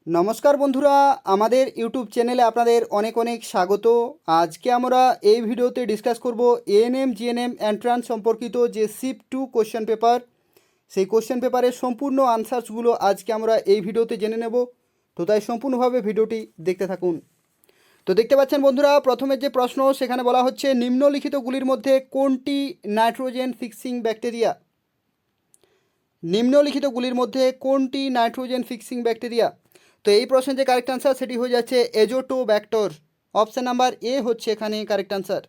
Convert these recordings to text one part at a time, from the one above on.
নমস্কার বন্ধুরা, আমাদের ইউটিউব চ্যানেলে আপনাদের অনেক অনেক স্বাগত। আজকে আমরা এই ভিডিওতে ডিসকাস করব এএনএম জিএনএম এন্ট্রান্স সম্পর্কিত যে শিফট 2 কোশ্চেন পেপার, সেই কোশ্চেন পেপারের সম্পূর্ণ আনসার্সগুলো আজকে আমরা এই ভিডিওতে জেনে নেব। তো তাই সম্পূর্ণভাবে ভিডিওটি দেখতে থাকুন। তো দেখতে পাচ্ছেন বন্ধুরা, প্রথমে যে প্রশ্ন সেখানে বলা হচ্ছে নিম্নলিখিতগুলির মধ্যে কোনটি নাইট্রোজেন ফিক্সিং ব্যাকটেরিয়া? নিম্নলিখিতগুলির মধ্যে কোনটি নাইট্রোজেন ফিক্সিং ব্যাকটেরিয়া? তো এই প্রশ্নের যে কারেক্ট আনসার সেটি হয়ে যাচ্ছে এজোটোব্যাক্টর। অপশান নাম্বার এ হচ্ছে এখানে কারেক্ট আনসার।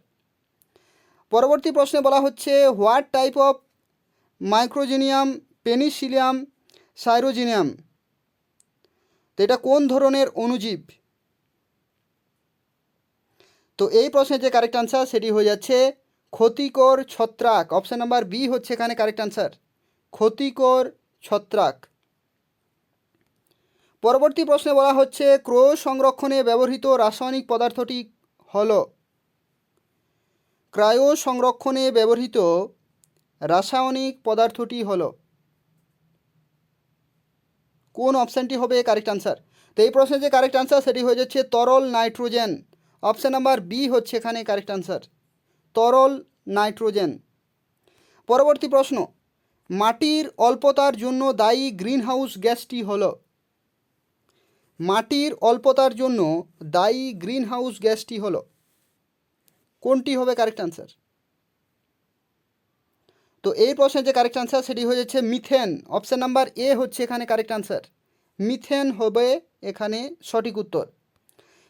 পরবর্তী প্রশ্নে বলা হচ্ছে হোয়াট টাইপ অফ মাইক্রোজেনিয়াম পেনিসিলিয়াম সাইরোজিনিয়াম, তো এটা কোন ধরনের অণুজীব? তো এই প্রশ্নের যে কারেক্ট আনসার সেটি হয়ে যাচ্ছে ক্ষতিকর ছত্রাক। অপশান নাম্বার বি হচ্ছে এখানে কারেক্ট আনসার, ক্ষতিকর ছত্রাক। পরবর্তী প্রশ্নে বলা হচ্ছে ক্রয় সংরক্ষণে ব্যবহৃত রাসায়নিক পদার্থটি হল, ক্রায়ো সংরক্ষণে ব্যবহৃত রাসায়নিক পদার্থটি হল, কোন অপশানটি হবে কারেক্ট আনসার? তো এই প্রশ্নের যে কারেক্ট আনসার সেটি হয়ে যাচ্ছে তরল নাইট্রোজেন। অপশান নাম্বার বি হচ্ছে এখানে কারেক্ট আনসার, তরল নাইট্রোজেন। পরবর্তী প্রশ্ন, মাটির অল্পতার জন্য দায়ী গ্রিনহাউস গ্যাসটি হল, মাটির অল্পতার জন্য দায়ী গ্রিনহাউস গ্যাসটি হল, কোনটি হবে কারেক্ট আনসার? তো এই প্রশ্নের যে কারেক্ট আনসার সেটি হয়ে যাচ্ছে মিথেন। অপশান নাম্বার এ হচ্ছে এখানে কারেক্ট আনসার, মিথেন হবে এখানে সঠিক উত্তর।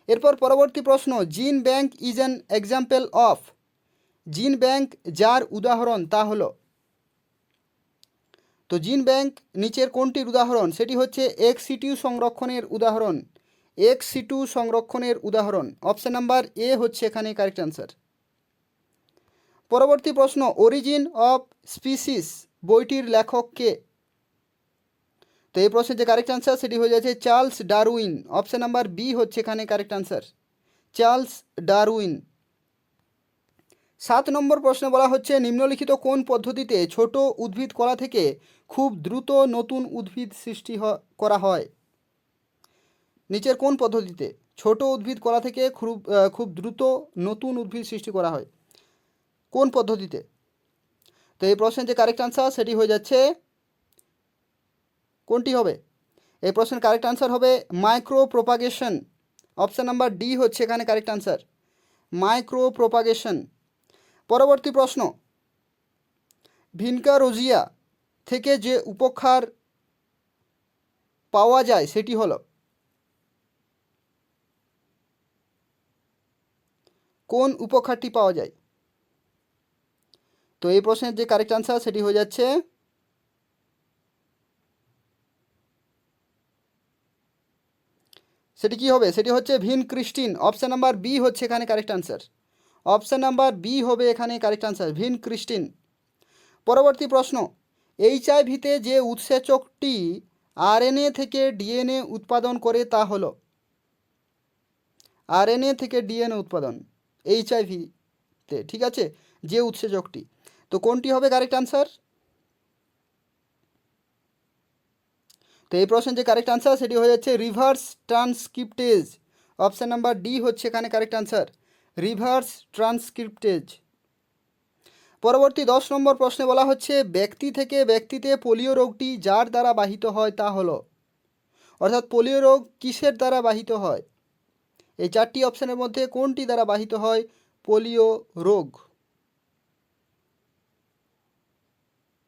এরপর পরবর্তী প্রশ্ন, জিন bank is an example of, জিন ব্যাংক যার উদাহরণ তা হলো, তো জিন ব্যাংক নিচের কোনটির উদাহরণ? সেটি হচ্ছে এক্স সিটিউ সংরক্ষণের উদাহরণ, এক্স সিটু সংরক্ষণের উদাহরণ। অপশান নাম্বার এ হচ্ছে এখানে কারেক্ট আনসার। পরবর্তী প্রশ্ন, অরিজিন অফ স্পিসিস বইটির লেখক কে? তো এই প্রশ্নের যে কারেক্ট আনসার সেটি হয়ে যাচ্ছে Charles Darwin. Option number B হচ্ছে এখানে কারেক্ট আনসার, চার্লস ডারউইন। 7 নম্বর প্রশ্নে বলা হচ্ছে নিম্নলিখিত কোন পদ্ধতিতে ছোট উদ্ভিদ কলা থেকে খুব দ্রুত নতুন উদ্ভিদ সৃষ্টি করা হয়? নিচের কোন পদ্ধতিতে ছোট উদ্ভিদ কলা থেকে খুব দ্রুত নতুন উদ্ভিদ সৃষ্টি করা হয়, কোন পদ্ধতিতে? তো এই প্রশ্নের যে কারেক্ট আনসার সেটি হয়ে যাচ্ছে কোনটি হবে? এই প্রশ্নের কারেক্ট আনসার হবে micro propagation. Option number D হচ্ছে এখানে কারেক্ট আনসার, মাইক্রো প্রোপাগেশন। পরবর্তী প্রশ্ন, ভিনকারোজিয়া থেকে যে উপক্ষার পাওয়া যায় সেটি হলো, কোন উপক্ষারটি পাওয়া যায়? তো এই প্রশ্নের যে কারেক্ট আনসার সেটি হয়ে যাচ্ছে সেটি কি হবে? সেটি হচ্ছে ভিন ক্রিস্টিন। অপশান নাম্বার বি হচ্ছে এখানে correct answer, option number B হবে এখানে কারেক্ট আনসার, ভিন ক্রিস্টিন। পরবর্তী প্রশ্ন, এইচআইভিতে যে উৎসেচকটি আরএনএ থেকে ডিএনএ উৎপাদন করে তা হলো, আরএনএ থেকে ডিএনএ উৎপাদন এইচআইভিতে, ঠিক আছে, যে উৎসেচকটি, তো কোনটি হবে কারেক্ট আনসার? তো এই প্রশ্নের যে কারেক্ট আনসার সেটি হয়ে যাচ্ছে reverse transcriptase. Option number D হচ্ছে এখানে কারেক্ট আনসার, রিভার্স ট্রান্সক্রিপ্টেজ। পরবর্তী 10 নম্বর প্রশ্নে বলা হচ্ছে ব্যক্তি থেকে ব্যক্তিতে পোলিও রোগটি যার দ্বারা বাহিত হয় তা হলো, অর্থাৎ পোলিও রোগ কিসের দ্বারা বাহিত হয়? এই 4টি অপশানের মধ্যে কোনটি দ্বারা বাহিত হয় পোলিও রোগ?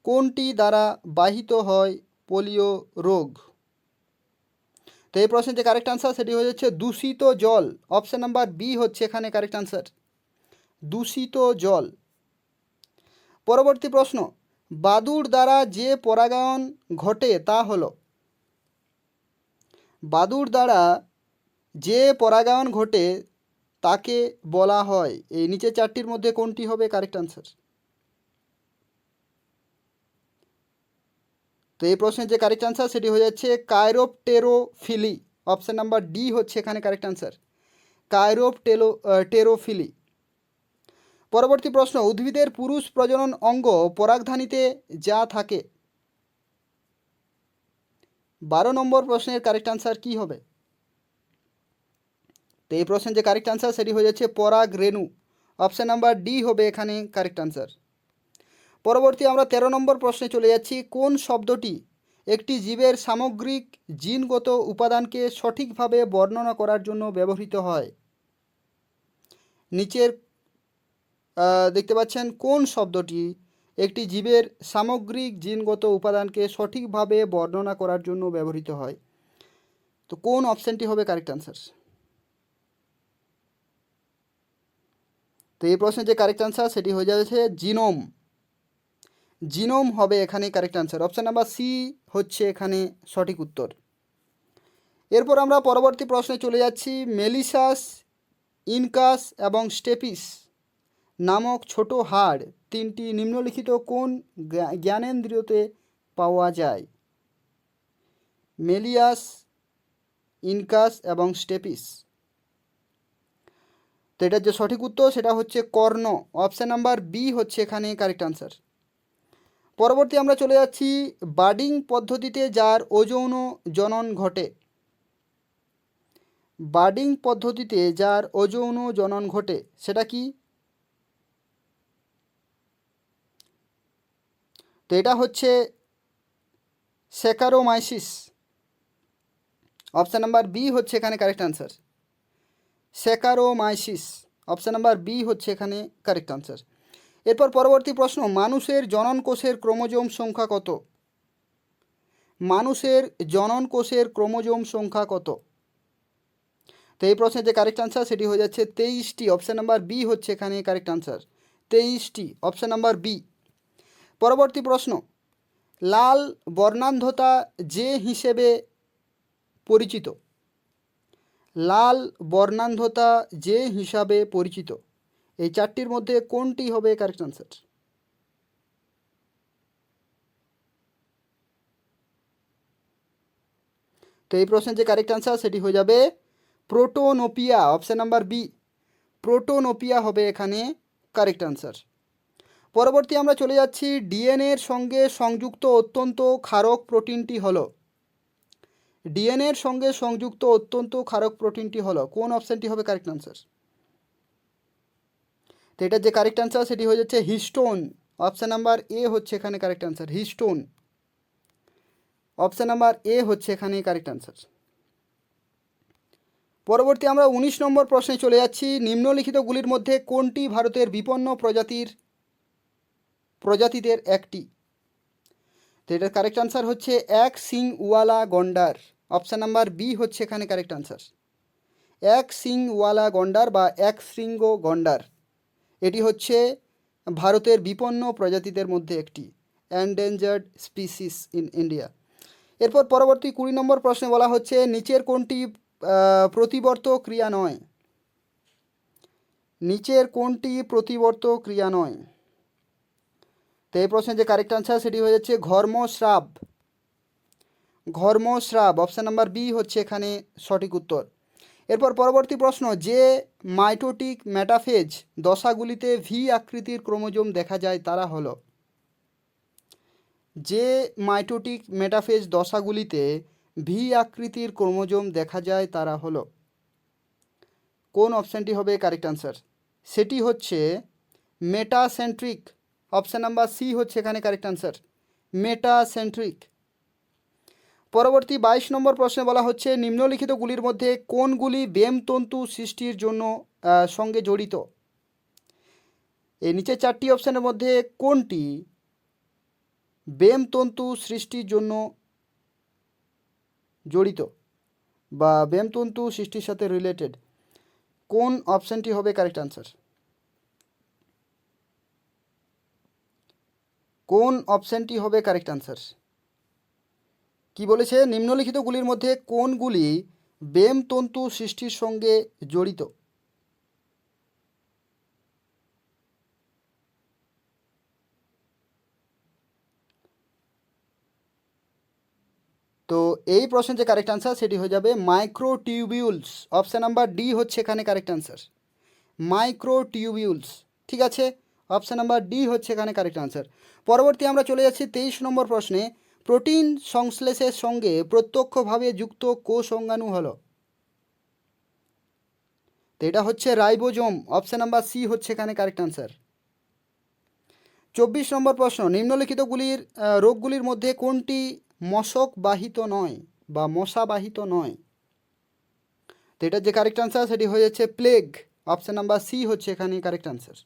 কোনটি দ্বারা বাহিত হয় পোলিও রোগ? তো এই প্রশ্নের যে কারেক্ট আনসার সেটি হয়ে যাচ্ছে দূষিত জল। অপশান নাম্বার বি হচ্ছে এখানে কারেক্ট আনসার, দূষিত জল। পরবর্তী প্রশ্ন, বাদুড় দ্বারা যে পরাগায়ন ঘটে তা হলো, বাদুড় দ্বারা যে পরাগায়ন ঘটে তাকে বলা হয়, এই নিচে 4টির মধ্যে কোনটি হবে কারেক্ট আনসার? তো এই প্রশ্নের যে কারেক্ট আনসার সেটি হয়ে যাচ্ছে কাইরোপটেরোফিলি। অপশান নাম্বার ডি হচ্ছে এখানে কারেক্ট আনসার, কাইরোপটেরোফিলি। পরবর্তী প্রশ্ন, উদ্ভিদের পুরুষ প্রজনন অঙ্গ পরাগধানীতে যা থাকে, 12 নম্বর প্রশ্নের কারেক্ট আনসার কী হবে? তো এই প্রশ্নের যে কারেক্ট আনসার সেটি হয়ে যাচ্ছে পরাগ রেণু। অপশান নাম্বার ডি হবে এখানে কারেক্ট আনসার। পরবর্তী আমরা 13 নম্বর প্রশ্নে চলে যাচ্ছি। কোন শব্দটি একটি জীবের সামগ্রিক জিনগত উপাদানকে সঠিকভাবে বর্ণনা করার জন্য ব্যবহৃত হয়? নিচের দেখতে পাচ্ছেন কোন শব্দটি একটি জীবের সামগ্রিক জিনগত উপাদানকে সঠিকভাবে বর্ণনা করার জন্য ব্যবহৃত হয়? তো কোন অপশানটি হবে কারেক্ট আনসার? তো এই প্রশ্নের যে কারেক্ট আনসার সেটি হয়ে যাচ্ছে জিনোম। জিনোম হবে এখানে correct answer. Option number C হচ্ছে এখানে সঠিক উত্তর। এরপর আমরা পরবর্তী প্রশ্নে চলে যাচ্ছি। মেলিসাস, ইনকাস এবং স্টেপিস নামক ছোট হাড় তিনটি নিম্নলিখিত কোন জ্ঞানেন্দ্রিয়তে পাওয়া যায়? মেলিয়াস, ইনকাস এবং স্টেপিস। তো এটার যে সঠিক উত্তর সেটা হচ্ছে কর্ণ। অপশান নাম্বার বি হচ্ছে এখানে কারেক্ট আনসার। পরবর্তী আমরা চলে যাচ্ছি বার্ডিং পদ্ধতিতে যার অযৌন জনন ঘটে। বার্ডিং পদ্ধতিতে যার অযৌন জনন ঘটে সেটা কি? তো এটা হচ্ছে স্যাকারোমাইসিস। অপশান নাম্বার বি হচ্ছে এখানে correct answer. Saccharomyces. Option number B হচ্ছে এখানে কারেক্ট আনসার। এরপর পরবর্তী প্রশ্ন। মানুষের জনন কোষের ক্রোমোজোম সংখ্যা কত? মানুষের জনন কোষের ক্রোমোজোম সংখ্যা কত? তো এই প্রশ্নের যে কারেক্ট আনসার সেটি হয়ে যাচ্ছে 23টি। অপশান নাম্বার বি হচ্ছে এখানে কারেক্ট আনসার। 23টি। Option number B. পরবর্তী প্রশ্ন। লাল বর্ণান্ধতা যে হিসেবে পরিচিত। লাল বর্ণান্ধতা যে হিসাবে পরিচিত এই চারটির মধ্যে কোনটি হবে কারেক্ট আনসার? তো এই প্রশ্নের যে কারেক্ট আনসার সেটি হয়ে যাবে protanopia. Option number B. Protanopia হবে এখানে কারেক্ট আনসার। পরবর্তী আমরা চলে যাচ্ছি। ডিএনএর সঙ্গে সংযুক্ত অত্যন্ত ক্ষারক প্রোটিনটি হলো। ডিএনএর সঙ্গে সংযুক্ত অত্যন্ত ক্ষারক প্রোটিনটি হলো কোন অপশানটি হবে কারেক্ট আনসার? তো এটার যে কারেক্ট আনসার সেটি হয়ে যাচ্ছে হিস্টোন। অপশান নাম্বার এ হচ্ছে এখানে correct answer. Histone. Option number A হচ্ছে এখানে কারেক্ট আনসার। পরবর্তী আমরা 19 নম্বর প্রশ্নে চলে যাচ্ছি। নিম্নলিখিতগুলির মধ্যে কোনটি ভারতের বিপন্ন প্রজাতিদের একটি? তো এটার কারেক্ট আনসার হচ্ছে এক সিংওয়ালা গন্ডার। অপশান নাম্বার বি হচ্ছে এখানে কারেক্ট আনসার। এক সিংওয়ালা গন্ডার বা এক শৃঙ্গ গন্ডার এটি হচ্ছে ভারতের বিপন্ন প্রজাতিদের মধ্যে একটি, এন্ডেঞ্জার্ড স্পিসিস ইন ইন্ডিয়া। এরপর পরবর্তী 20 নম্বর প্রশ্নে বলা হচ্ছে নিচের কোনটি প্রতিবর্ত ক্রিয়া নয়? নিচের কোনটি প্রতিবর্ত ক্রিয়া নয়? তো এই প্রশ্নের যে কারেক্ট আনসার সেটি হয়ে যাচ্ছে ঘর্মস্রাব। ঘর্মস্রাব। অপশান নাম্বার বি হচ্ছে এখানে সঠিক উত্তর। এরপর পরবর্তী প্রশ্ন। যে মাইটোটিক মেটাফেজ দশাগুলিতে ভি আকৃতির ক্রোমোজোম দেখা যায় তারা হলো। যে মাইটোটিক মেটাফেজ দশাগুলিতে ভি আকৃতির ক্রোমোজোম দেখা যায় তারা হলো। কোন অপশানটি হবে কারেক্ট আনসার? সেটি হচ্ছে মেটাসেন্ট্রিক। অপশান নাম্বার সি হচ্ছে এখানে কারেক্ট আনসার। মেটাসেন্ট্রিক। পরবর্তী 22 নম্বর প্রশ্নে বলা হচ্ছে নিম্নলিখিতগুলির মধ্যে কোনগুলি ব্যামতন্তু সৃষ্টির জন্য সঙ্গে জড়িত? এই নিচে চারটি অপশানের মধ্যে কোনটি ব্যামতন্তু সৃষ্টির জন্য জড়িত বা ব্যামতন্তু সৃষ্টির সাথে রিলেটেড? কোন অপশানটি হবে কারেক্ট আনসার? কোন অপশানটি হবে কারেক্ট আনসার? কি বলেছে? নিম্নলিখিতগুলির মধ্যে কোনগুলি ব্যামতন্তু সৃষ্টির সঙ্গে জড়িত? তো এই প্রশ্নের যে কারেক্ট আনসার সেটি হয়ে যাবে মাইক্রোটিউবিউলস। অপশান নাম্বার ডি হচ্ছে এখানে কারেক্ট আনসার। মাইক্রোটিউবিউলস। ঠিক আছে, অপশান নাম্বার ডি হচ্ছে এখানে কারেক্ট আনসার। পরবর্তী আমরা চলে যাচ্ছি 23 নম্বর প্রশ্নে। প্রোটিন সংশ্লেষের সঙ্গে প্রত্যক্ষভাবে যুক্ত কোষ অঙ্গাণু হলো? তো এটা হচ্ছে রাইবোজোম। অপশান নাম্বার সি হচ্ছে এখানে কারেক্ট আনসার। 24 নম্বর প্রশ্ন, নিম্নলিখিতগুলির রোগগুলির মধ্যে কোনটি মশকবাহিত নয় বা মশাবাহিত নয়? তো এটার যে কারেক্ট আনসার সেটি হয়ে যাচ্ছে প্লেগ। অপশান নাম্বার সি হচ্ছে এখানে কারেক্ট আনসার।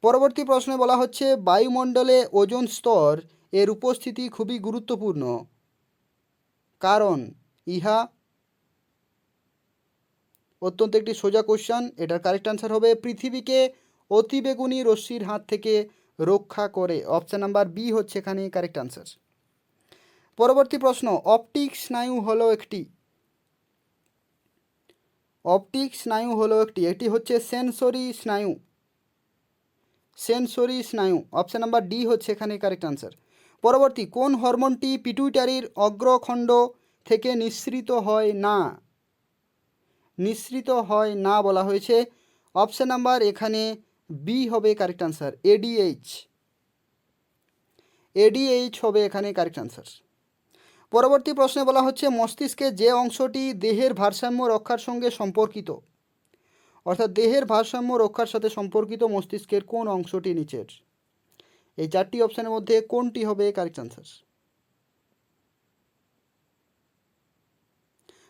পরবর্তী প্রশ্নে বলা হচ্ছে বায়ুমণ্ডলে ওজোন স্তর এর উপস্থিতি খুবই গুরুত্বপূর্ণ, কারণ ইহা অত্যন্ত একটি সোজা কোশ্চান। এটার কারেক্ট আনসার হবে পৃথিবীকে অতিবেগুনি রশ্মির হাত থেকে রক্ষা করে। অপশান নাম্বার বি হচ্ছে এখানে কারেক্ট আনসার। পরবর্তী প্রশ্ন, অপটিক স্নায়ু হলো একটি? অপটিক স্নায়ু হলো একটি, এটি হচ্ছে সেন্সরি স্নায়ু। সেন্সরি স্নায়ু। অপশান নাম্বার ডি হচ্ছে এখানে কারেক্ট আনসার। পরবর্তী, কোন হরমোনটি পিটুইটারির অগ্রখণ্ড থেকে নিঃসৃত হয় না? নিঃসৃত হয় না বলা হয়েছে। অপশান নাম্বার এখানে বি হবে কারেক্ট আনসার, এডিএইচ। এডিএইচ হবে এখানে কারেক্ট আনসার। পরবর্তী প্রশ্নে বলা হচ্ছে মস্তিষ্কের যে অংশটি দেহের ভারসাম্য রক্ষার সঙ্গে সম্পর্কিত, অর্থাৎ দেহের ভারসাম্য রক্ষার সাথে সম্পর্কিত মস্তিষ্কের কোন অংশটি নিচের? এই চারটি অপশানের মধ্যে কোনটি হবে কারেক্ট আনসার?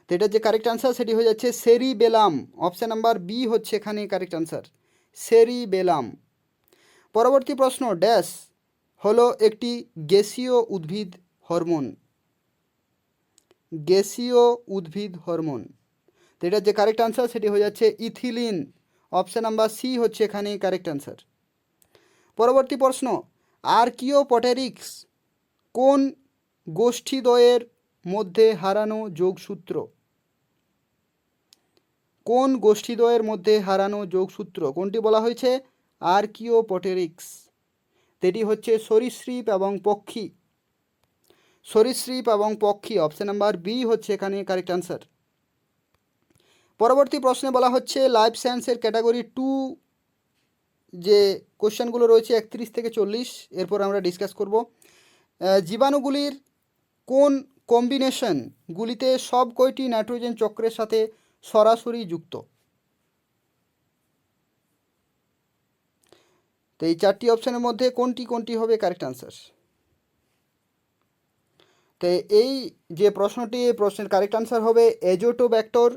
তো এটার যে কারেক্ট আনসার সেটি হয়ে যাচ্ছে সেরিবেলাম। অপশান নাম্বার বি হচ্ছে এখানে কারেক্ট আনসার, সেরিবেলাম। পরবর্তী প্রশ্ন, ড্যাশ হলো একটি গ্যাসীয় উদ্ভিদ হরমোন? গ্যাসীয় উদ্ভিদ হরমোন। তো এটার যে কারেক্ট আনসার সেটি হয়ে যাচ্ছে ইথিলিন। অপশান নাম্বার সি হচ্ছে এখানে কারেক্ট আনসার। পরবর্তী প্রশ্ন, আর্কিওপটেরিক্স কোন গোষ্ঠীদ্বয়ের মধ্যে হারানো যোগসূত্র? কোন গোষ্ঠীদ্বয়ের মধ্যে হারানো যোগসূত্র কোনটি বলা হয়েছে? আর্কিওপটেরিক্স। এটি হচ্ছে সরীসৃপ এবং পক্ষী। সরীসৃপ এবং পক্ষী। অপশান নাম্বার বি হচ্ছে এখানে কারেক্ট আনসার। পরবর্তী প্রশ্নে বলা হচ্ছে লাইফ সায়েন্সের ক্যাটাগরি 2 যে কোশ্চেনগুলো রয়েছে 31 থেকে 40, এরপর আমরা ডিসকাস করব। জীবাণুগুলির কোন কম্বিনেশনগুলিতে সব কয়টি নাইট্রোজেন চক্রের সাথে সরাসরি যুক্ত? তো এই চারটি অপশানের মধ্যে কোনটি কোনটি হবে কারেক্ট আনসার? তো এই যে প্রশ্নটি, এই প্রশ্নের কারেক্ট আনসার হবে এজোটোব্যাক্টর।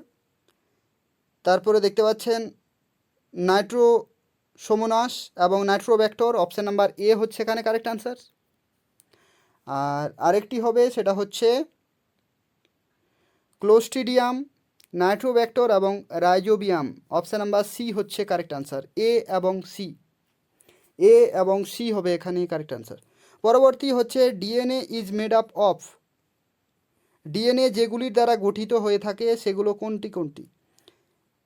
তারপরে দেখতে পাচ্ছেন নাইট্রোসোমোনাস এবং নাইট্রোব্যাক্টর। অপশান নাম্বার এ হচ্ছে এখানে কারেক্ট আনসার। আর আরেকটি হবে সেটা হচ্ছে ক্লোস্ট্রিডিয়াম, নাইট্রোব্যাক্টর এবং রাইজোবিয়াম। অপশান নাম্বার সি হচ্ছে কারেক্ট আনসার, এ এবং সি। এ এবং সি হবে এখানে কারেক্ট আনসার। পরবর্তী হচ্ছে DNA is made up of. DNA যেগুলির দ্বারা গঠিত হয়ে থাকে সেগুলো কোনটি কোনটি?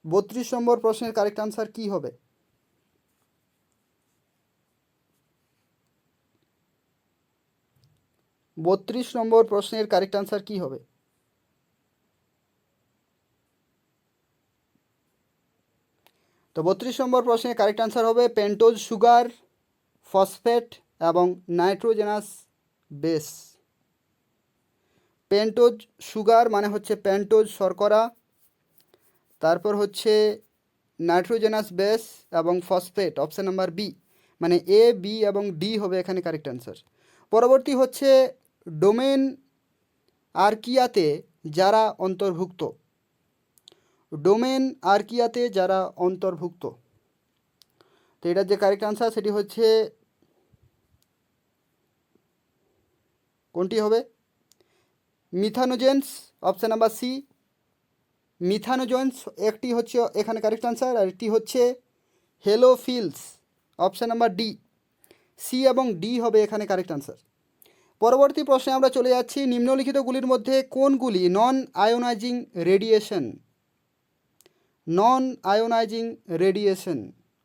32 নম্বর প্রশ্নের কারেক্ট আনসার কি হবে? বত্রিশ নম্বর প্রশ্নের কারেক্ট আনসার কি হবে? তো 32 নম্বর প্রশ্নের কারেক্ট আনসার হবে পেন্টোজ সুগার, ফসফেট এবং নাইট্রোজেনাস বেস। পেন্টোজ সুগার মানে হচ্ছে পেন্টোজ শর্করা, তারপর হচ্ছে নাইট্রোজেনাস বেস এবং ফসফেট। অপশান নাম্বার বি, মানে এ, বি এবং ডি হবে এখানে কারেক্ট আনসার। পরবর্তী হচ্ছে ডোমেন আর্কিয়াতে যারা অন্তর্ভুক্ত। ডোমেন আর্কিয়াতে যারা অন্তর্ভুক্ত। তো এটার যে কারেক্ট আনসার সেটি হচ্ছে কোনটি হবে? মিথানোজেন্স। অপশান নাম্বার সি, মিথানোজেন্স একটি হচ্ছে এখানে কারেক্ট আনসার, আর একটি হচ্ছে হেলোফিলস। অপশান নাম্বার ডি, সি এবং ডি হবে এখানে কারেক্ট আনসার। পরবর্তী প্রশ্নে আমরা চলে যাচ্ছি নিম্নলিখিতগুলির মধ্যে কোনগুলি নন আয়োনাইজিং রেডিয়েশন? নন আয়োনাইজিং রেডিয়েশন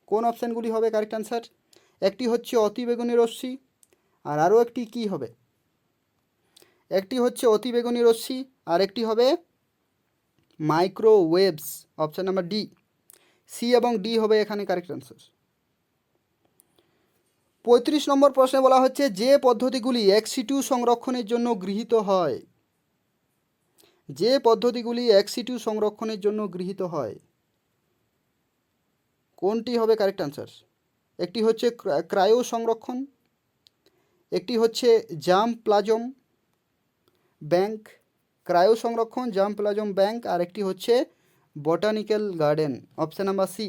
কোন অপশানগুলি হবে কারেক্ট আনসার? একটি হচ্ছে অতিবেগুনি রশ্মি, আর আরও একটি কি হবে? একটি হচ্ছে অতিবেগুনি রশ্মি, আর একটি হবে microwaves. Option number D, C এবং ডি হবে এখানে কারেক্ট আনসার। 35 নম্বর প্রশ্নে বলা হচ্ছে যে পদ্ধতিগুলি এক্সিটিউ সংরক্ষণের জন্য গৃহীত হয়, যে পদ্ধতিগুলি এক্সিটিউ সংরক্ষণের জন্য গৃহীত হয় কোনটি হবে কারেক্ট আনসার? একটি হচ্ছে ক্রায়ো সংরক্ষণ, একটি হচ্ছে জাম প্লাজম ব্যাংক, ক্রায়ো সংরক্ষণ, জাম প্লাজম ব্যাংক, আর একটি হচ্ছে botanical garden. Option number C,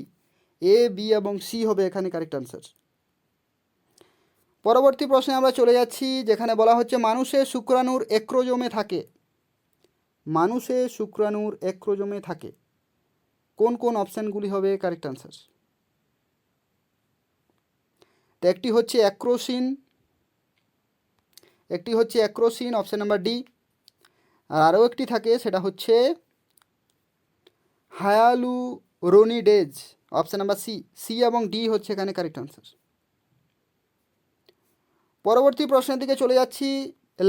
A B এবং সি হবে এখানে কারেক্ট আনসার। পরবর্তী প্রশ্নে আমরা চলে যাচ্ছি, যেখানে বলা হচ্ছে মানুষের শুক্রাণুর একক্রোজোমে থাকে, মানুষের শুক্রাণুর একক্রোজোমে থাকে কোন কোন অপশানগুলি হবে কারেক্ট আনসার? তো একটি হচ্ছে অ্যাক্রোসিন, একটি হচ্ছে অ্যাক্রোসিন অপশান নাম্বার ডি, আর আরও একটি থাকে সেটা হচ্ছে হায়ালুরোনিডেজ অপশান নাম্বার সি, সি এবং ডি হচ্ছে এখানে কারেক্ট আনসার। পরবর্তী প্রশ্নের দিকে চলে যাচ্ছি,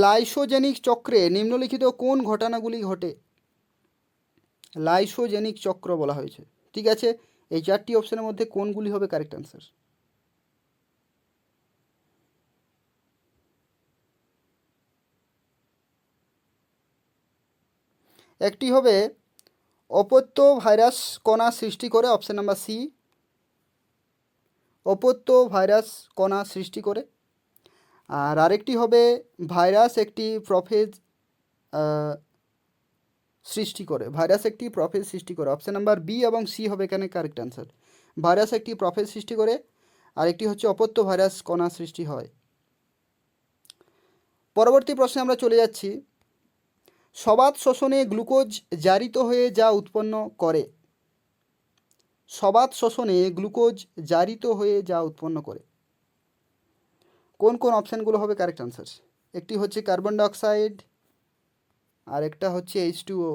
লাইসোজেনিক চক্রে নিম্নলিখিত কোন ঘটনাগুলি ঘটে? লাইসোজেনিক চক্র বলা হয়েছে, ঠিক আছে, এই চারটি অপশানের মধ্যে কোনগুলি হবে কারেক্ট আনসার? একটি হবে অপত্য ভাইরাস কণা সৃষ্টি করে অপশান নাম্বার সি, অপত্য ভাইরাস কণা সৃষ্টি করে, আর আরেকটি হবে ভাইরাস একটি প্রোফেজ সৃষ্টি করে, ভাইরাস একটি প্রোফেজ সৃষ্টি করে, অপশান নাম্বার বি এবং সি হবে এখানে কারেক্ট আনসার। ভাইরাস একটি প্রোফেজ সৃষ্টি করে, আরেকটি হচ্ছে অপত্য ভাইরাস কণা সৃষ্টি হয়। পরবর্তী প্রশ্নে আমরা চলে যাচ্ছি, সবাত শোষণে গ্লুকোজ জারিত হয়ে যা উৎপন্ন করে, সবাত শোষণে গ্লুকোজ জারিত হয়ে যা উৎপন্ন করে কোন কোন অপশানগুলো হবে কারেক্ট আনসার? একটি হচ্ছে কার্বন ডাইঅক্সাইড, আর একটা হচ্ছে H2O,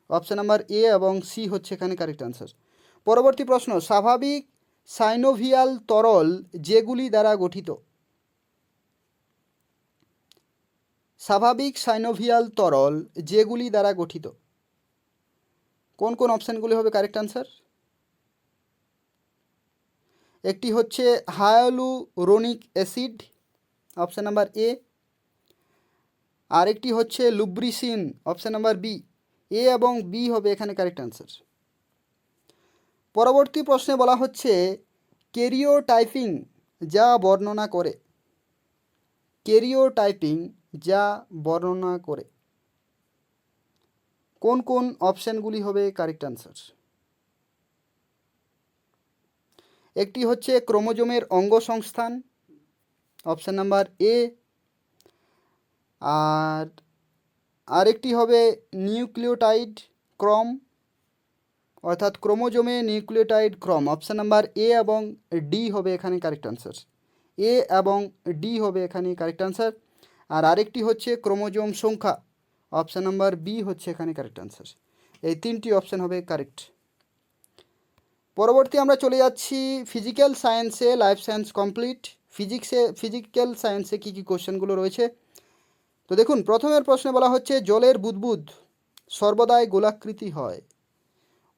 অপশান নাম্বার এ এবং সি হচ্ছে এখানে কারেক্ট আনসার। পরবর্তী প্রশ্ন, স্বাভাবিক সাইনোভিয়াল তরল যেগুলি দ্বারা গঠিত, স্বাভাবিক সাইনোভিয়াল তরল যেগুলি দ্বারা গঠিত কোন কোন অপশানগুলি হবে কারেক্ট আনসার? একটি হচ্ছে হায়ালুরোনিক অ্যাসিড অপশান নাম্বার এ, আরেকটি হচ্ছে লুব্রিসিন অপশান নাম্বার বি, এ এবং বি হবে এখানে কারেক্ট আনসার। পরবর্তী প্রশ্নে বলা হচ্ছে ক্যারিওটাইপিং যা বর্ণনা করে, ক্যারিওটাইপিং যা বর্ণনা করে কোন কোন অপশানগুলি হবে কারেক্ট আনসার? একটি হচ্ছে ক্রোমোজোমের অঙ্গ সংস্থান অপশান নাম্বার এ, আর আরেকটি হবে নিউক্লিওটাইড ক্রম, অর্থাৎ ক্রোমোজোমে নিউক্লিওটাইড ক্রম, অপশান নাম্বার এ এবং ডি হবে এখানে কারেক্ট আনসার, এ এবং ডি হবে এখানে কারেক্ট আনসার। আর আরেকটি হচ্ছে ক্রোমোজোম সংখ্যা, অপশান নাম্বার বি হচ্ছে এখানে কারেক্ট আনসার। এই তিনটি অপশান হবে কারেক্ট। পরবর্তী আমরা চলে যাচ্ছি ফিজিক্যাল সায়েন্সে, লাইফ সায়েন্স কমপ্লিট। ফিজিক্যাল সায়েন্সে কী কী কোশ্চেনগুলো রয়েছে তো দেখুন, প্রথমের প্রশ্নে বলা হচ্ছে জলের বুদবুদ সর্বদাই গোলাকৃতি হয়,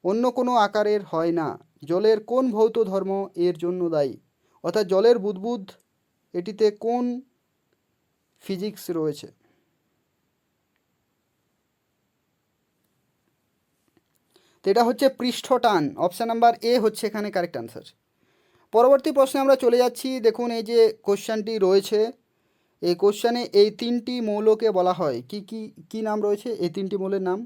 অন্য কোনো আকারের হয় না, জলের কোন ভৌত ধর্ম এর জন্য দায়ী? অর্থাৎ জলের বুদবুদ এটিতে কোন ফিজিক্স রয়েছে? তো এটা হচ্ছে পৃষ্ঠটান, অপশান নাম্বার এ হচ্ছে এখানে কারেক্ট আনসার। পরবর্তী প্রশ্নে আমরা চলে যাচ্ছি, দেখুন এই যে কোশ্চেনটি রয়েছে, এই কোশ্চেনে এই তিনটি মৌলকে বলা হয় কি কি কি নাম রয়েছে এই তিনটি মৌলের নাম?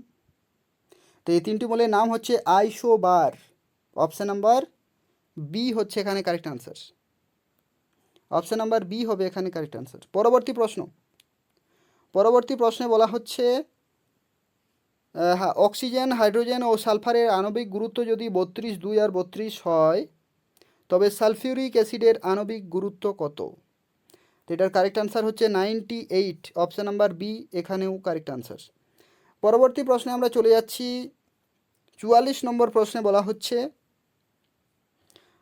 তো এই তিনটি মৌলের নাম হচ্ছে আইসোবার, অপশান নাম্বার বি হচ্ছে এখানে correct answer, option number B হবে এখানে কারেক্ট আনসার। পরবর্তী প্রশ্নে বলা হচ্ছে অক্সিজেন, হাইড্রোজেন ও সালফারের আণবিক গুরুত্ব যদি 32, 2 আর 32 হয় তবে সালফিউরিক অ্যাসিডের আণবিক গুরুত্ব কত? তো এটার কারেক্ট আনসার হচ্ছে 98, অপশান নাম্বার বি এখানেও কারেক্ট আনসার। পরবর্তী প্রশ্নে আমরা চলে যাচ্ছি 44 নম্বর প্রশ্নে বলা হচ্ছে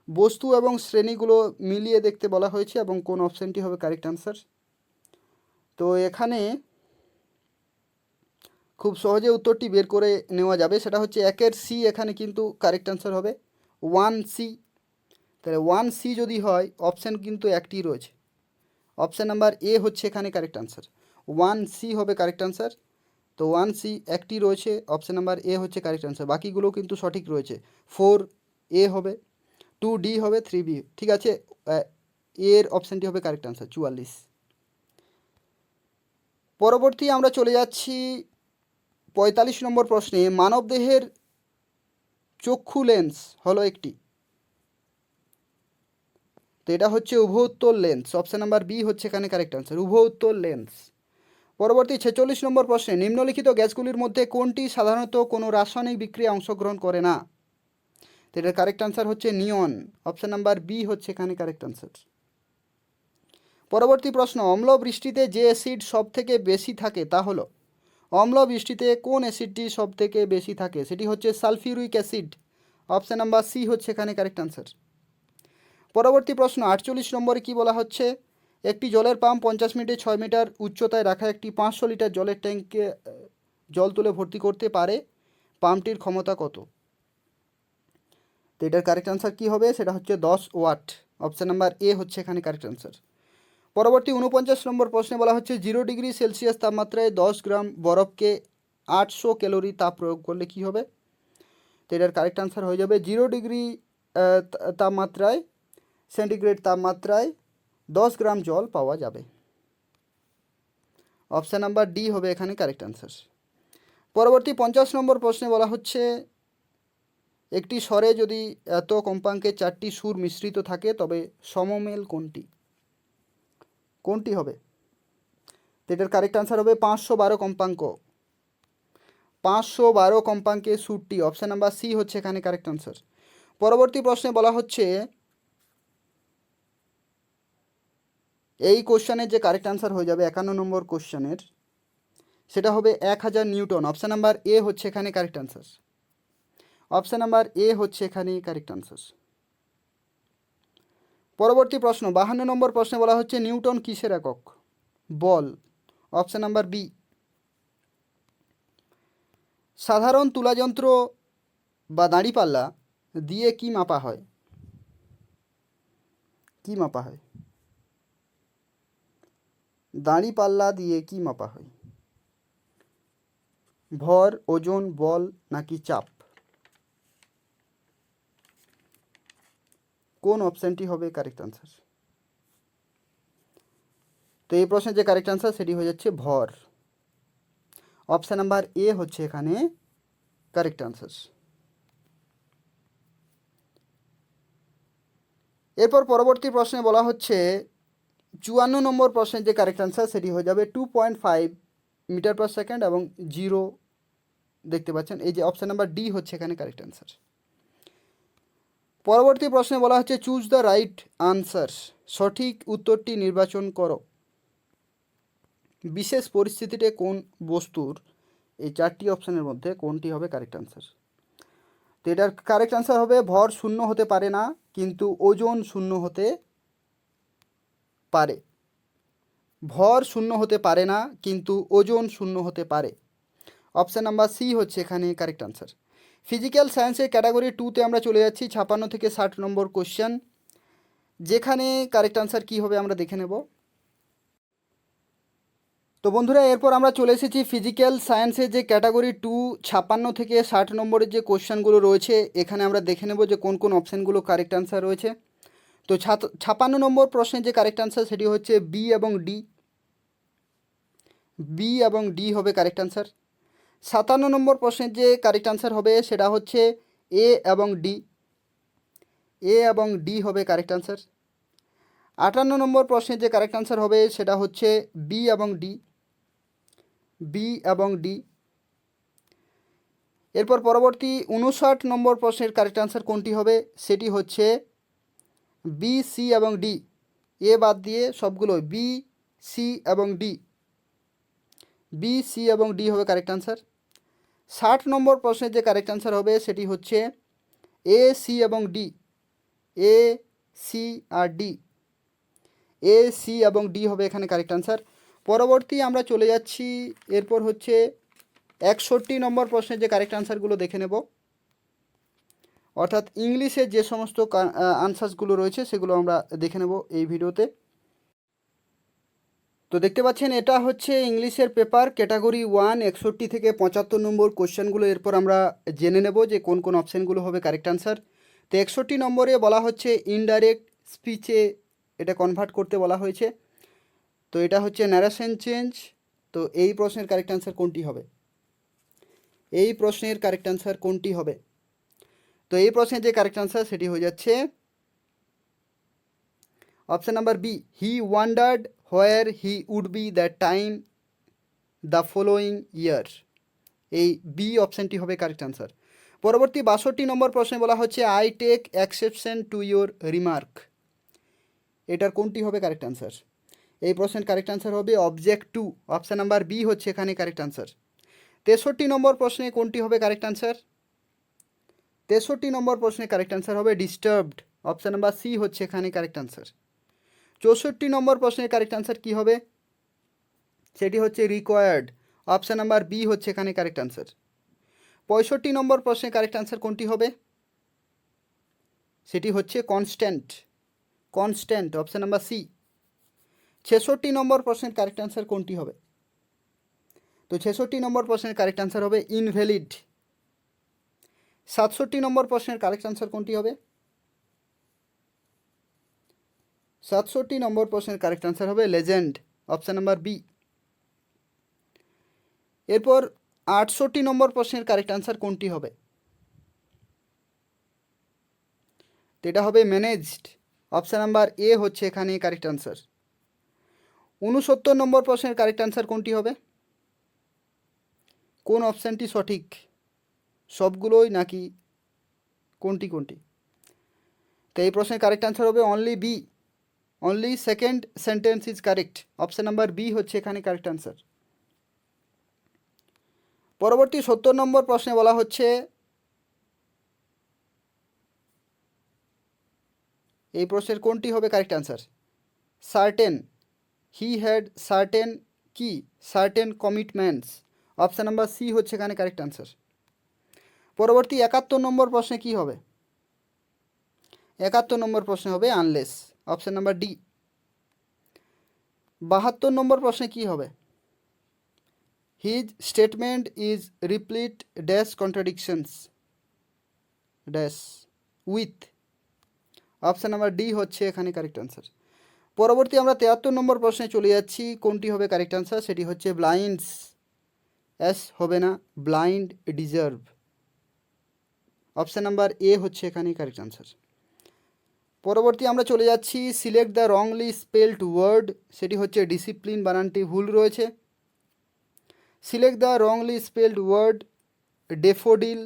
বস্তু এবং শ্রেণীগুলো মিলিয়ে দেখতে বলা হয়েছে এবং কোন অপশানটি হবে কারেক্ট আনসার? তো এখানে খুব সহজে উত্তরটি বের করে নেওয়া যাবে, সেটা হচ্ছে 1-এর সি এখানে কিন্তু কারেক্ট আনসার হবে 1C। তাহলে 1C যদি হয় অপশান কিন্তু একটি রয়েছে, অপশান নাম্বার এ হচ্ছে এখানে কারেক্ট আনসার। 1C হবে কারেক্ট আনসার। তো 1C একটি রয়েছে, অপশান নাম্বার এ হচ্ছে কারেক্ট আনসার, বাকিগুলো কিন্তু সঠিক রয়েছে। 4A হবে, 2D হবে, 3B। ঠিক আছে, এর অপশানটি হবে কারেক্ট আনসার 44। পরবর্তী আমরা চলে যাচ্ছি 45 নম্বর প্রশ্নে। মানবদেহের চক্ষু লেন্স হলো একটি, তো এটা হচ্ছে উভয়োত্তর লেন্স। অপশান নাম্বার বি হচ্ছে এখানে কারেক্ট আনসার, উভয়োত্তর লেন্স। পরবর্তী 46 নম্বর প্রশ্নে নিম্নলিখিত গ্যাসগুলির মধ্যে কোনটি সাধারণত কোনো রাসায়নিক বিক্রিয়ায় অংশগ্রহণ করে না? তো এটার কারেক্ট আনসার হচ্ছে নিয়ন। অপশান নাম্বার বি হচ্ছে এখানে কারেক্ট আনসার। পরবর্তী প্রশ্ন, অম্ল বৃষ্টিতে যে অ্যাসিড সব থেকে বেশি থাকে তা হলো? অম্ল বৃষ্টিতে কোন অ্যাসিডটি সব থেকে বেশি থাকে? সেটি হচ্ছে sulphuric acid. Option number C হচ্ছে এখানে কারেক্ট আনসার। পরবর্তী প্রশ্ন 48 নম্বরে কি বলা হচ্ছে? একটি জলের পাম্প 50 মিনিটে 6 মিটার উচ্চতায় রাখা একটি 500 লিটার জলের ট্যাঙ্কে জল তুলে ভর্তি করতে পারে। পাম্পটির ক্ষমতা কত? তো এটার কারেক্ট আনসার কী হবে? সেটা হচ্ছে 10 ওয়াট। অপশান নাম্বার এ হচ্ছে এখানে কারেক্ট আনসার। পরবর্তী 49 নম্বর প্রশ্নে বলা হচ্ছে 0 ডিগ্রি সেলসিয়াস তাপমাত্রায় 10 গ্রাম বরফকে 800 ক্যালোরি তাপ প্রয়োগ করলে কী হবে? তো এটার কারেক্ট আনসার হয়ে যাবে 0 ডিগ্রি তাপমাত্রায়, সেন্টিগ্রেড তাপমাত্রায় 10 গ্রাম জল পাওয়া যাবে। অপশান নাম্বার ডি হবে এখানে কারেক্ট আনসার। পরবর্তী 50 নম্বর প্রশ্নে বলা হচ্ছে একটি স্বরে যদি এত কম্পাঙ্কে 4টি সুর মিশ্রিত থাকে তবে সমমেল কোনটি? কোনটি হবে? তো এটার কারেক্ট আনসার হবে 512 কম্পাঙ্ক। 512 কম্পাঙ্কে সুরটি। অপশান নাম্বার সি হচ্ছে এখানে কারেক্ট আনসার। পরবর্তী প্রশ্নে বলা হচ্ছে এই কোশ্চেনের যে কারেক্ট আনসার হয়ে যাবে 51 নম্বর কোশ্চেনের, সেটা হবে 1000 নিউটন। অপশান নাম্বার এ হচ্ছে এখানে correct answer. Option number A হচ্ছে এখানে কারেক্ট আনসার। পরবর্তী প্রশ্ন 52 নম্বর প্রশ্নে বলা হচ্ছে নিউটন কিসের একক? বল। Option number B. সাধারণ তুলাযন্ত্র বা দাঁড়িপাল্লা দিয়ে কি মাপা হয়? কি মাপা হয়? দাঁড়িপাল্লা দিয়ে কি মাপা হয়? ভর, ওজন, বল নাকি চাপ? কোন অপশানটি হবে কারেক্ট আনসার? তো এই প্রশ্নের যে কারেক্ট আনসার সেটি হয়ে যাচ্ছে ভর। অপশান নাম্বার এ হচ্ছে এখানে কারেক্ট আনসার। এরপর পরবর্তী প্রশ্নে বলা হচ্ছে 54 নম্বর প্রশ্নের যে কারেক্ট আনসার সেটি হয়ে যাবে 2.5 মিটার পার সেকেন্ড এবং 0 দেখতে পাচ্ছেন, এই যে অপশান নাম্বার ডি হচ্ছে এখানে কারেক্ট আনসার। পরবর্তী প্রশ্নে বলা হচ্ছে চুজ দ্য রাইট আনসার, সঠিক উত্তরটি নির্বাচন করো। বিশেষ পরিস্থিতিতে কোন বস্তুর, এই 4টি অপশানের মধ্যে কোনটি হবে কারেক্ট আনসার? তো এটার কারেক্ট আনসার হবে ভর শূন্য হতে পারে না কিন্তু ওজন শূন্য হতে পারে। ভর শূন্য হতে পারে না কিন্তু ওজন শূন্য হতে পারে। অপশান নাম্বার সি হচ্ছে এখানে কারেক্ট আনসার। ফিজিক্যাল সায়েন্সের ক্যাটাগরি 2তে আমরা চলে যাচ্ছি 56 থেকে 60 নম্বর কোশ্চেন, যেখানে কারেক্ট আনসার কী হবে আমরা দেখে নেব। তো বন্ধুরা এরপর আমরা চলে এসেছি ফিজিক্যাল সায়েন্সের যে ক্যাটাগরি 2 56 থেকে 60 নম্বরের যে কোশ্চেনগুলো রয়েছে, এখানে আমরা দেখে নেব যে কোন কোন অপশানগুলো কারেক্ট আনসার রয়েছে। তো 56 নম্বর প্রশ্নের যে কারেক্ট আনসার সেটি হচ্ছে বি এবং ডি। বি এবং ডি হবে কারেক্ট আনসার। 57 নম্বর প্রশ্নের যে কারেক্ট আনসার হবে সেটা হচ্ছে এ এবং ডি। এ এবং ডি হবে কারেক্ট আনসার। 58 নম্বর প্রশ্নের যে কারেক্ট আনসার হবে সেটা হচ্ছে বি এবং ডি। বি এবং ডি। এরপর পরবর্তী 59 নম্বর প্রশ্নের কারেক্ট আনসার কোনটি হবে? সেটি হচ্ছে বি, সি এবং ডি। এ বাদ দিয়ে সবগুলো বি, সি এবং ডি। বি, সি এবং ডি হবে কারেক্ট আনসার। 60 নম্বর প্রশ্নের যে কারেক্ট আনসার হবে সেটি হচ্ছে এ, সি এবং ডি। এ, সি আর ডি। এ, সি এবং ডি হবে এখানে কারেক্ট আনসার। পরবর্তী আমরা চলে যাচ্ছি, এরপর হচ্ছে 61 নম্বর প্রশ্নের যে কারেক্ট আনসারগুলো দেখে নেব, অর্থাৎ ইংলিশের যে সমস্ত আনসার্সগুলো রয়েছে সেগুলো আমরা দেখে নেব এই ভিডিওতে। তো দেখতে পাচ্ছেন এটা হচ্ছে ইংলিশের পেপার ক্যাটাগরি 1 61 থেকে 75 নম্বর কোশ্চেনগুলো। এরপর আমরা জেনে নেব যে কোন কোন অপশানগুলো হবে কারেক্ট আনসার। তো 61 নম্বরে বলা হচ্ছে ইনডাইরেক্ট স্পিচে এটা কনভার্ট করতে বলা হয়েছে। তো এটা হচ্ছে ন্যারেশন চেঞ্জ। তো এই প্রশ্নের কারেক্ট আনসার কোনটি হবে? এই প্রশ্নের কারেক্ট আনসার কোনটি হবে? তো এই প্রশ্নের যে কারেক্ট আনসার সেটি হয়ে যাচ্ছে option number B, he wondered where he would be that time the following year. এই বি অপশানটি হবে কারেক্ট আনসার। পরবর্তী 62 নম্বর প্রশ্নে বলা হচ্ছে I take exception to your remark. এটার কোনটি হবে কারেক্ট আনসার? এই প্রশ্নের কারেক্ট আনসার হবে object to. Option number B হচ্ছে এখানে কারেক্ট আনসার। 63 নম্বর প্রশ্নে কোনটি হবে কারেক্ট আনসার? 63 নম্বর প্রশ্নে কারেক্ট আনসার হবে ডিস্টার্বড। অপশান নাম্বার সি হচ্ছে এখানে কারেক্ট আনসার। 64 নম্বর প্রশ্নের কারেক্ট আনসার কী হবে? সেটি হচ্ছে রিকোয়ার্ড। অপশান নাম্বার বি হচ্ছে এখানে কারেক্ট আনসার। 65 নম্বর প্রশ্নের কারেক্ট আনসার কোনটি হবে? সেটি হচ্ছে constant. Constant option number C. 66 নম্বর প্রশ্নের কারেক্ট আনসার কোনটি হবে? তো 66 নম্বর প্রশ্নের কারেক্ট আনসার হবে ইনভ্যালিড। 67 নম্বর প্রশ্নের কারেক্ট আনসার কোনটি হবে? 67 নম্বর প্রশ্নের কারেক্ট আনসার হবে লেজেন্ড। Option number B. এরপর 68 নম্বর প্রশ্নের কারেক্ট আনসার কোনটি হবে? তো এটা হবে ম্যানেজড। অপশান নাম্বার এ হচ্ছে এখানে কারেক্ট আনসার। 69 নম্বর প্রশ্নের কারেক্ট আনসার কোনটি হবে? কোন অপশানটি সঠিক? সবগুলোই নাকি কোনটি কোনটি? তো এই প্রশ্নের কারেক্ট আনসার হবে only B. Only second sentence is correct. Option number B হচ্ছে এখানে কারেক্ট আনসার। পরবর্তী 70 নম্বর প্রশ্নে বলা হচ্ছে এই প্রশ্নের কোনটি হবে correct answer? Certain. He had certain কি? Certain commitments. Option number C হচ্ছে এখানে কারেক্ট আনসার। পরবর্তী 71 নম্বর প্রশ্নে কি হবে? 71 নম্বর প্রশ্নে হবে আনলেস। Option number D. 72 নম্বর প্রশ্নে কি হবে? His statement is replete dash contradictions dash with. Option number D হচ্ছে এখানে কারেক্ট আনসার। পরবর্তী আমরা 73 নম্বর প্রশ্নে চলে যাচ্ছি। কোনটি হবে কারেক্ট আনসার? সেটি হচ্ছে ব্লাইন্ডস। এস হবে না, blind deserve. Option number A হচ্ছে এখানে কারেক্ট আনসার। পরবর্তী আমরা চলে যাচ্ছি select the wrongly spelled word. সেটি হচ্ছে ডিসিপ্লিন, বানানটি ভুল রয়েছে। Select the wrongly spelled word daffodil,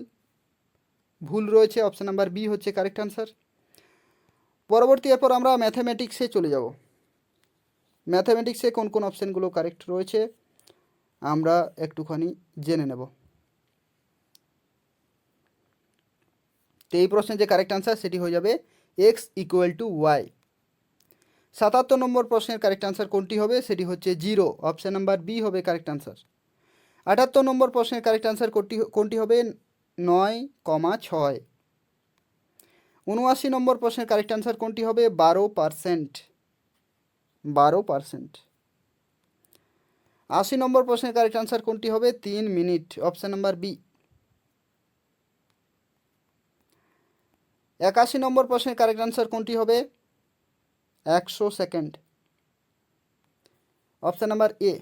ভুল রয়েছে। অপশান নাম্বার বি হচ্ছে কারেক্ট আনসার। পরবর্তী এরপর আমরা ম্যাথামেটিক্সে চলে যাব। ম্যাথামেটিক্সে কোন কোন অপশানগুলো কারেক্ট রয়েছে আমরা একটুখানি জেনে নেব। তো এই প্রশ্নের যে কারেক্ট আনসার সেটি হয়ে যাবে এক্স ইকুয়াল টু ওয়াই। 77 নম্বর প্রশ্নের কারেক্ট আনসার কোনটি হবে? সেটি হচ্ছে 0। অপশান নাম্বার বি হবে কারেক্ট আনসার। 78 নম্বর প্রশ্নের কারেক্ট আনসার কোনটি হবে? 9,6। 79 নম্বর প্রশ্নের কারেক্ট আনসার কোনটি হবে? 12%। 12%। 80 নম্বর প্রশ্নের কারেক্ট আনসার কোনটি হবে? 3 মিনিট। Option number B. 81 নম্বর প্রশ্নের কারেক্ট আনসার কোনটি হবে? 100 সেকেন্ড। Option number A.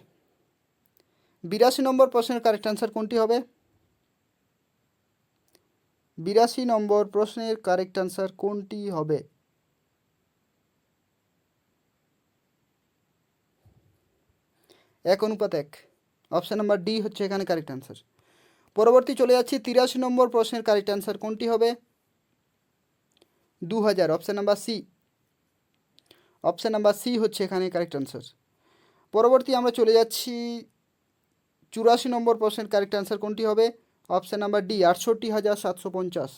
82 নম্বর প্রশ্নের কারেক্ট আনসার কোনটি হবে? 82 নম্বর প্রশ্নের কারেক্ট আনসার কোনটি হবে? 1:1। অপশান নাম্বার ডি হচ্ছে এখানে কারেক্ট আনসার। পরবর্তী চলে যাচ্ছি 83 নম্বর প্রশ্নের কারেক্ট আনসার কোনটি হবে? 2000। Option number C. Option number C হচ্ছে এখানে কারেক্ট আনসার। পরবর্তী আমরা চলে যাচ্ছি 84 নম্বর প্রশ্নের কারেক্ট আনসার কোনটি হবে? Option number D 68,750।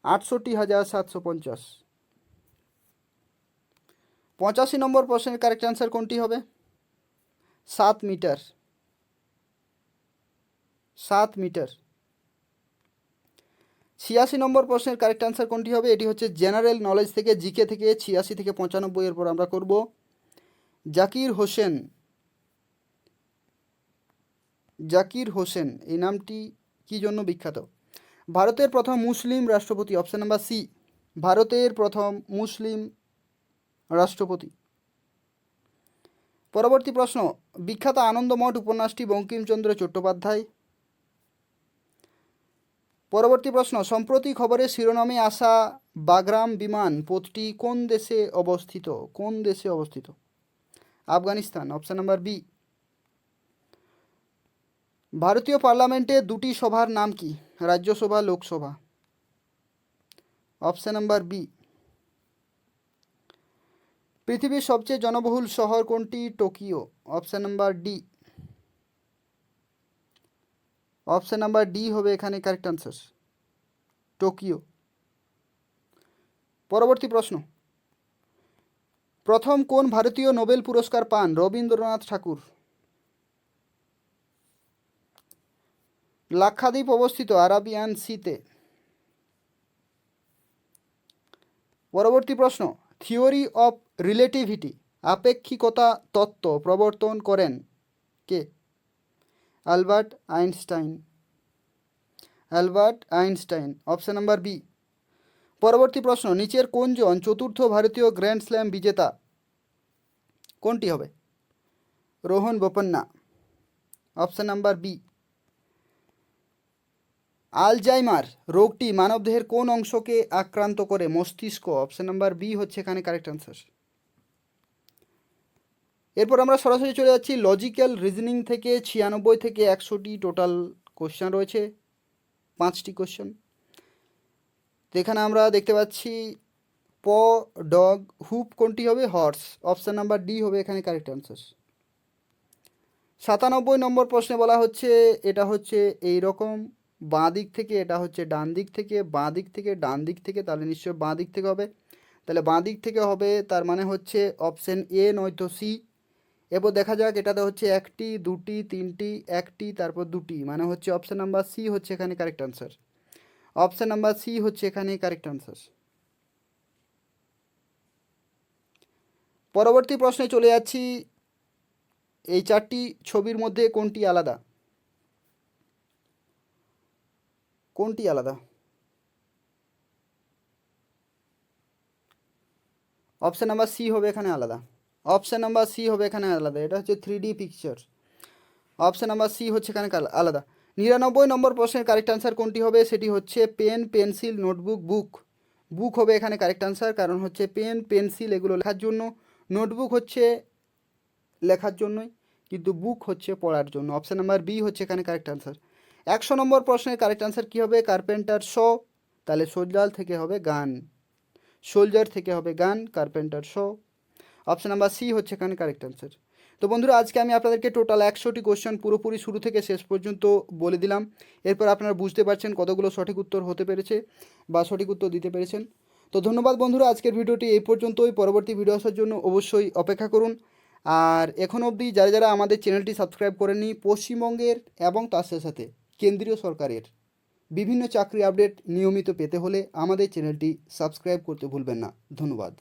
68,750। 85 নম্বর প্রশ্নের কারেক্ট আনসার কোনটি হবে? 7 মিটার। 7 মিটার। 86 নম্বর প্রশ্নের কারেক্ট আনসার কোনটি হবে? এটি হচ্ছে জেনারেল নলেজ থেকে, জিকে থেকে 86 থেকে 95 এর পর আমরা করব জাকির হোসেন, জাকির হোসেন এই নামটি কি জন্য বিখ্যাত? ভারতের প্রথম মুসলিম রাষ্ট্রপতি, অপশন নাম্বার সি, ভারতের প্রথম মুসলিম রাষ্ট্রপতি। পরবর্তী প্রশ্ন, বিখ্যাত আনন্দমঠ উপন্যাসটি বঙ্কিমচন্দ্র চট্টোপাধ্যায়। পরবর্তী প্রশ্ন, সম্প্রতি খবরের শিরোনামে আসা বাগরাম বিমান পোতটি কোন দেশে অবস্থিত? কোন দেশে অবস্থিত? Afghanistan, option number B. ভারতীয় পার্লামেন্টে দুটি সভার নাম কি? Rajya Sabha, Lok Sabha. Option number B. পৃথিবীর সবচেয়ে জনবহুল শহর কোনটি? Tokyo. Option number D. Option number D হবে এখানে কারেক্ট আনসার, টোকিও। পরবর্তী প্রশ্ন, প্রথম কোন ভারতীয় নোবেল পুরস্কার পান? রবীন্দ্রনাথ ঠাকুর। লাক্ষাদ্বীপ অবস্থিত আরাবিয়ান সিতে। পরবর্তী প্রশ্ন, থিওরি অফ রিলেটিভিটি আপেক্ষিকতা তত্ত্ব প্রবর্তন করেন কে? Albert Einstein. Albert Einstein, option number B. পরবর্তী প্রশ্ন, নিচের কোনজন চতুর্থ ভারতীয় গ্র্যান্ড স্ল্যাম বিজেতা? কোনটি হবে? Rohan Bopanna. Option number B. Alzheimer রোগটি মানবদেহের কোন অংশকে আক্রান্ত করে? মস্তিষ্ক। অপশন নাম্বার বি হচ্ছে এখানে কারেক্ট আনসার। এরপর আমরা সরাসরি চলে যাচ্ছি লজিক্যাল রিজনিং থেকে। 96 থেকে 100টি টোটাল কোশ্চেন রয়েছে, 5টি কোশ্চেন। তো এখানে আমরা দেখতে পাচ্ছি প ডগ হুপ কোনটি হবে? হর্স। অপশন নাম্বার ডি হবে এখানে কারেক্ট আনসার। 97 নম্বর প্রশ্নে বলা হচ্ছে এটা হচ্ছে এই রকম, বাঁ দিক থেকে, এটা হচ্ছে ডান দিক থেকে, বাঁ দিক থেকে ডান দিক থেকে, তাহলে নিশ্চয়ই বাঁ দিক থেকে হবে। তাহলে বাঁ দিক থেকে হবে, তার মানে হচ্ছে অপশন এ নয়তো সি। এরপর দেখা যাক, এটাতে হচ্ছে একটি, দুটি, তিনটি, একটি, তারপর দুটি, মানে হচ্ছে অপশন নাম্বার সি হচ্ছে এখানে correct answer. Option number C হচ্ছে এখানে কারেক্ট আনসার। পরবর্তী প্রশ্নে চলে যাচ্ছি, এই 4টি ছবির মধ্যে কোনটি আলাদা? কোনটি আলাদা? অপশন নাম্বার সি হবে এখানে আলাদা। অপশন নাম্বার সি হবে এখানে আলাদা, এটা হচ্ছে 3D picture. Option number C হচ্ছে এখানে আলাদা। 99 নম্বর প্রশ্নের কারেক্ট আনসার কোনটি হবে? সেটি হচ্ছে পেন, পেন্সিল, নোটবুক, বুক। বুক হবে এখানে কারেক্ট আনসার, কারণ হচ্ছে পেন, পেন্সিল এগুলো লেখার জন্য, নোটবুক হচ্ছে লেখার জন্যই, কিন্তু বুক হচ্ছে পড়ার জন্য। অপশন নাম্বার বি হচ্ছে এখানে কারেক্ট আনসার। 100 নম্বর প্রশ্নের কারেক্ট আনসার কী হবে? কার্পেন্টার শো, তাহলে সোলজার থেকে হবে গান, সোলজার থেকে হবে gun, carpenter saw. Option number C হচ্ছে এখানে কারেক্ট আনসার। তো বন্ধুরা, আজকে আমি আপনাদেরকে টোটাল 100টি কোশ্চেন পুরোপুরি শুরু থেকে শেষ পর্যন্ত বলে দিলাম। এরপর আপনারা বুঝতে পারছেন কতগুলো সঠিক উত্তর হতে পেরেছে বা সঠিক উত্তর দিতে পেরেছেন। তো ধন্যবাদ বন্ধুরা, আজকের ভিডিওটি এই পর্যন্তই। পরবর্তী ভিডিও আসার জন্য অবশ্যই অপেক্ষা করুন। আর এখন অবধি যারা যারা আমাদের চ্যানেলটি সাবস্ক্রাইব করেননি, পশ্চিমবঙ্গের এবং তার সাথে কেন্দ্রীয় সরকারের বিভিন্ন চাকরি আপডেট নিয়মিত পেতে হলে আমাদের চ্যানেলটি সাবস্ক্রাইব করতে ভুলবেন না। ধন্যবাদ।